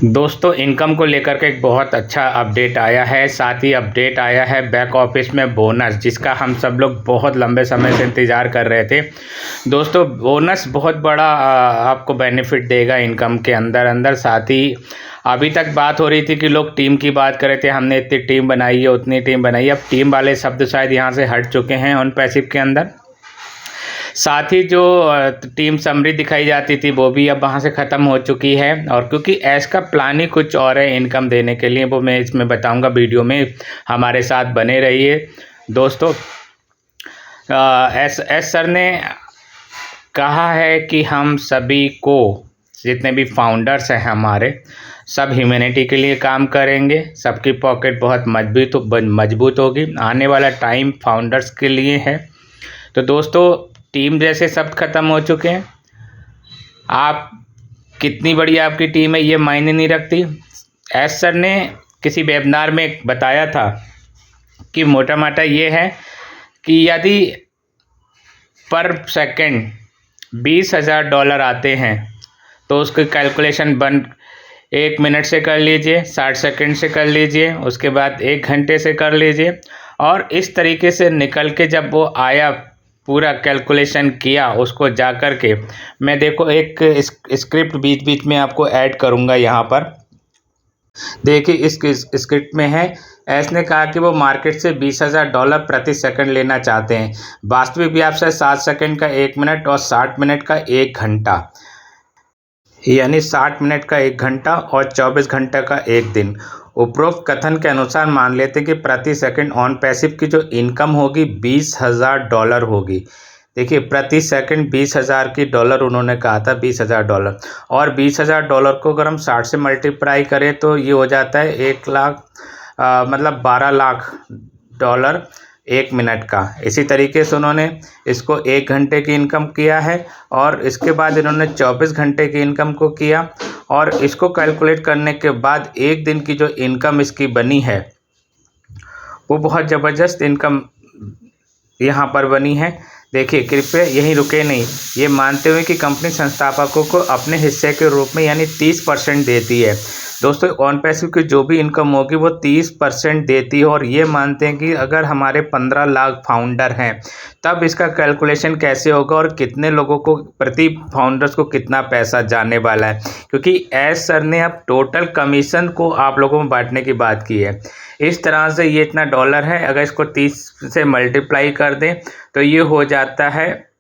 दोस्तों इनकम को लेकर के एक बहुत अच्छा अपडेट आया है। साथ ही अपडेट आया है बैक ऑफिस में बोनस, जिसका हम सब लोग बहुत लंबे समय से इंतज़ार कर रहे थे। दोस्तों बोनस बहुत बड़ा आपको बेनिफिट देगा इनकम के अंदर अंदर। साथ ही अभी तक बात हो रही थी कि लोग टीम की बात कर रहे थे, हमने इतनी टीम बनाई है उतनी टीम बनाई है। अब टीम वाले शब्द शायद यहाँ से हट चुके हैं ऑन पैसिव के अंदर। साथ ही जो टीम समरी दिखाई जाती थी वो भी अब वहाँ से ख़त्म हो चुकी है। और क्योंकि ऐश का प्लान ही कुछ और है इनकम देने के लिए, वो मैं इसमें बताऊंगा वीडियो में, हमारे साथ बने रहिए दोस्तों। एस सर ने कहा है कि हम सभी को, जितने भी फाउंडर्स हैं हमारे, सब ह्यूमैनिटी के लिए काम करेंगे। सबकी पॉकेट बहुत मजबूत होगी। आने वाला टाइम फाउंडर्स के लिए है। तो दोस्तों टीम जैसे शब्द ख़त्म हो चुके हैं। आप कितनी बड़ी आपकी टीम है ये मायने नहीं रखती। एस सर ने किसी वेबिनार में बताया था कि मोटा माटा ये है कि यदि पर सेकंड $20,000 आते हैं तो उसकी कैलकुलेशन 1 मिनट से कर लीजिए, 60 सेकंड से कर लीजिए, उसके बाद 1 घंटे से कर लीजिए। और इस तरीके से निकल के जब वो आया, पूरा कैलकुलेशन किया, उसको जा कर के मैं देखो एक स्क्रिप्ट बीच बीच में आपको ऐड करूँगा यहाँ पर। देखिए इस स्क्रिप्ट में है, ऐसने कहा कि वो मार्केट से $20,000 प्रति सेकंड लेना चाहते हैं। वास्तविक व्यवसाय 7 सेकंड का 1 मिनट और 60 मिनट का 1 घंटा, यानी 60 मिनट का 1 घंटा और 24 घंटे का 1 दिन। उपरोक्त कथन के अनुसार मान लेते हैं कि प्रति सेकंड ऑन पैसिव की जो इनकम होगी $20,000 होगी। देखिए प्रति सेकंड 20,000 की डॉलर उन्होंने कहा था, $20,000। और $20,000 को अगर हम 60 से मल्टीप्लाई करें तो ये हो जाता है 1 लाख, मतलब $12 लाख 1 मिनट का। इसी तरीके से उन्होंने इसको 1 घंटे की इनकम किया है और इसके बाद इन्होंने 24 घंटे की इनकम को किया। और इसको कैलकुलेट करने के बाद 1 दिन की जो इनकम इसकी बनी है वो बहुत ज़बरदस्त इनकम यहाँ पर बनी है। देखिए कृपया यहीं रुके नहीं, ये मानते हुए कि कंपनी संस्थापकों को अपने हिस्से के रूप में यानी 30% देती है। दोस्तों ऑन पैसिव की जो भी इनकम होगी वो 30% देती है। और ये मानते हैं कि अगर हमारे 15 लाख फाउंडर हैं तब इसका कैलकुलेशन कैसे होगा और कितने लोगों को, प्रति फाउंडर्स को कितना पैसा जाने वाला है। क्योंकि एस सर ने अब टोटल कमीशन को आप लोगों में बांटने की बात की है। इस तरह से ये इतना डॉलर है, अगर इसको 30 से मल्टीप्लाई कर दें तो ये हो जाता है,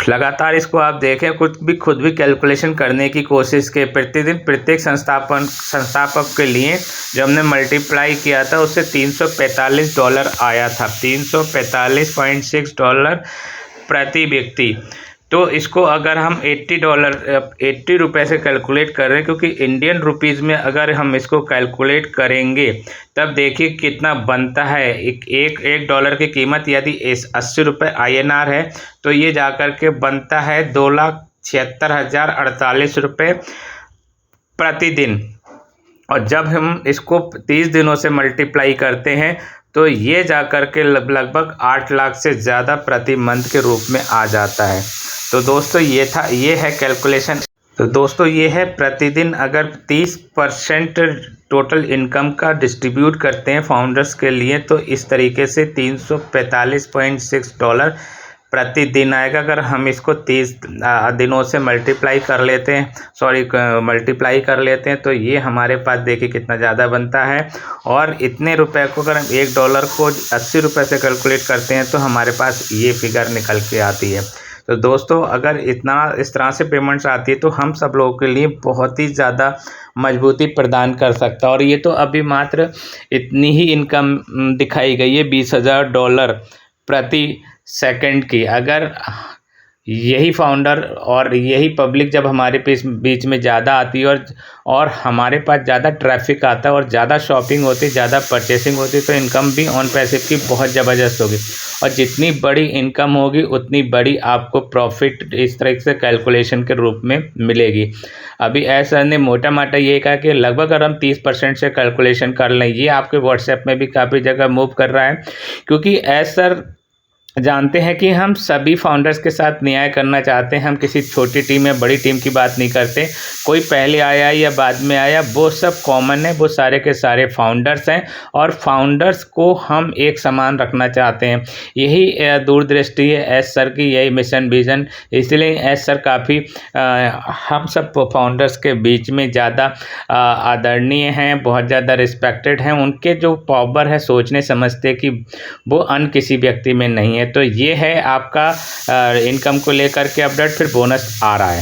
लगातार इसको आप देखें, खुद भी कैलकुलेशन करने की कोशिश के प्रतिदिन प्रत्येक संस्थापक के लिए जो हमने मल्टीप्लाई किया था उससे $345 आया था, $345.6 प्रति व्यक्ति। तो इसको अगर हम $80 रुपये से कैलकुलेट कर रहे हैं, क्योंकि इंडियन रुपीज़ में अगर हम इसको कैलकुलेट करेंगे तब देखिए कितना बनता है। एक डॉलर की कीमत यदि 80 रुपये INR है तो ये जाकर के बनता है 2,76,048 रुपये प्रतिदिन। और जब हम इसको 30 दिनों से मल्टीप्लाई करते हैं तो ये जाकर के लगभग 8 लाख से ज़्यादा प्रति मंथ के रूप में आ जाता है। तो दोस्तों ये है कैलकुलेशन। तो दोस्तों ये है प्रतिदिन अगर 30% टोटल इनकम का डिस्ट्रीब्यूट करते हैं फाउंडर्स के लिए तो इस तरीके से $345.6 प्रतिदिन आएगा। अगर हम इसको 30 दिनों से मल्टीप्लाई कर लेते हैं तो ये हमारे पास देखिए कितना ज़्यादा बनता है। और इतने रुपए को अगर हम $1 को 80 रुपये से कैलकुलेट करते हैं तो हमारे पास ये फिगर निकल के आती है। तो दोस्तों अगर इस तरह से पेमेंट्स आती है तो हम सब लोगों के लिए बहुत ही ज़्यादा मजबूती प्रदान कर सकता है। और ये तो अभी मात्र इतनी ही इनकम दिखाई गई है $20,000 प्रति सेकंड की। अगर यही फाउंडर और यही पब्लिक जब हमारे बीच में ज़्यादा आती है और हमारे पास ज़्यादा ट्रैफिक आता है और ज़्यादा शॉपिंग होती है, ज़्यादा परचेसिंग होती है, तो इनकम भी ऑन पैसिव की बहुत ज़बरदस्त होगी। और जितनी बड़ी इनकम होगी उतनी बड़ी आपको प्रॉफिट इस तरह से कैलकुलेशन के रूप में मिलेगी। अभी ऐसा ने मोटा माटा ये कहा कि लगभग अगर हम 30% से कैलकुलेशन कर लें, ये आपके व्हाट्सएप में भी काफ़ी जगह मूव कर रहा है। क्योंकि ऐसा जानते हैं कि हम सभी फाउंडर्स के साथ न्याय करना चाहते हैं। हम किसी छोटी टीम या बड़ी टीम की बात नहीं करते। कोई पहले आया या बाद में आया, वो सब कॉमन है। वो सारे के सारे फाउंडर्स हैं और फाउंडर्स को हम एक समान रखना चाहते हैं। यही दूरदृष्टि है एस सर की, यही मिशन विज़न। इसलिए एस सर काफ़ी हम सब फाउंडर्स के बीच में ज़्यादा आदरणीय हैं, बहुत ज़्यादा रिस्पेक्टेड हैं। उनके जो पावर है सोचने समझते कि वो अन्य किसी व्यक्ति में नहीं है। तो ये है आपका इनकम को लेकर के अपडेट। फिर बोनस आ रहा है।